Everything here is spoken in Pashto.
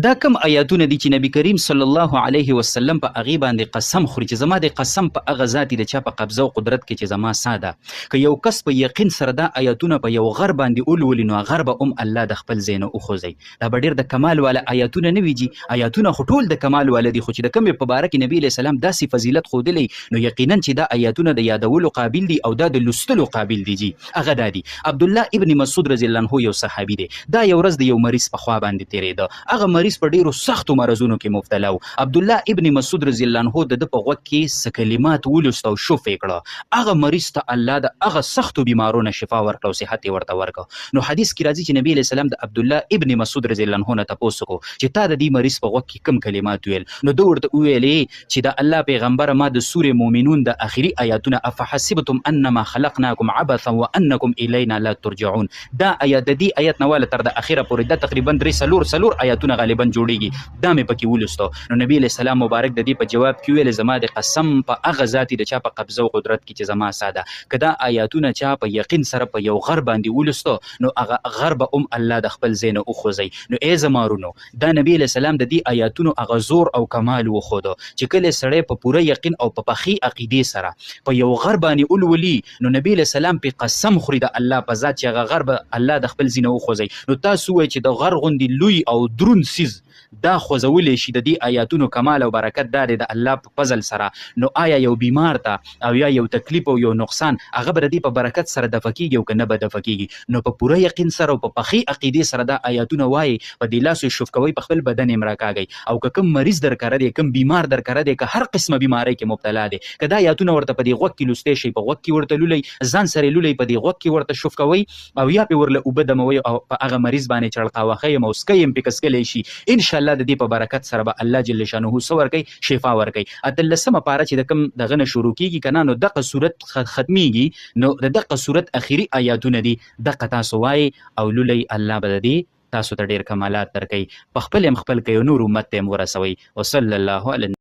دا کم آیاتونه دي چې نبی کریم صلی الله علیه وسلم په هغې باندې قسم خوري چې زما د قسم په هغه ذات د چا په قبضه او قدرت کې چې زما سا ده، که یو کس په یقین سره دا آیاتونه په یو غر باندې ولولي نو غر به الله د خپل ځای نه وخوځوي. دا به ډېر د کمال والا آیاتونه نه وي جي، آیاتونه خو ټول د کمال والا دي، خو چې د کومې په باره کې نبي علیه السلام داسې فضیلت ښودلی نو یقینا چې دا آیاتونه د یادولو قابل دي او دا د لوستلو قابل دي جي. هغه دا دي عبدالله ابن مسعود رضی الله عنه یو صحابي دی، دا یو ورځ د یو مریض په خوا باندې تېرېده. هغه مریض په ډېرو سختو مرضونو کې مبتلا و. عبدالله ابن مسعود رضی الله عنه د ده په غوږ کې څه کلمات ولوست او شف یې کړه. هغه مریض ته الله د هغه سختو بیمارونو شفا ورکړه او صحت یې ورته ورکړه. نو حدیث کې راځي چې نبی علیه السلام د عبدالله ابن مسعود رضی الله عنه نه تپوس وکړو چې تا د دې مریض په غوږ کې کوم کلمات ویل؟ نو ده ورته وویلې چې د الله پیغمبره ما د سورې مومنون د آخري آیاتونه افحسبتم انما خلقناکم عبثا وانکم الینا لا ترجعون، دا آیات د دې آیت نه واله تر د اخره پورې دا تقریبا درې څلور آیاتونه غالبا جوړیږي، دا مې پکې ولوستو. نو نبی علیه السلام مبارک د دې په جواب کې ویل زما د قسم په هغه ذات د چا په قبضه او قدرت کې چې زما سا ده، که دا آیاتونه چا په یقین سره په یو غر باندې ولوستو نو هغه غر به الله د خپل ځای نه وخوځوي. نو ای زمارونو دا نبی علیه السلام د دې آیاتونو هغه زور او کمال وښودو چې کله سړی په پوره یقین او په پخې عقیدې سره په یو غر باندې ولولي نو نبی علیه السلام پې قسم خوري د الله په ذات چې هغه غر به الله د خپل ځای نه وخوځوي. نو تاسو وایئ چې د غر غوندې لوی او دروند څیز دا خوځولی شي د دې آیاتونو کمال او برکت دا دی د الله په فضل سره، نو آیا یو بیمار ته او یا یو تکلیف او یو نقصان هغه به د دې په برکت سره دفع کېږي او که نه به دفع کېږي؟ نو په پوره یقین سره او په پخې عقیدې سره دا آیاتونه وایي، په دې لاسو شف کوئ، په خپل بدن یې مراکاږئ، او که کوم مریض در کره دی، کوم بیمار در کره دی، که هر قسمه بیمارۍ کې مبتلا دی، که دا آیاتونه ورته په دې غوږ کې لوستی شي، په غوږ کې ورته لولئ، ځان سره یې لولئ، په دې غوږ کې ورته شف کوئ او یا پې ورله اوبه دموئ او په هغه مریض باندې چړقاوښئ او سکی یې پې کسکلی شي، انشاءالله د دې په برکت سره به الله جل شانه څه ورکوي؟ شفا ورکوي. اتلسمه پاره چې د کوم دغه نه شروع کېږي که نه نو دغه صورت ختمیږي، نو د دغه صورت اخري آیاتونه دي، دغه تاسو وایئ او لولئ، الله به د دې تاسو ته ډېر کمالات درکوي، په خپل هم خپل کوي او نور امت ته هم ورسوئ. وصلی الله علی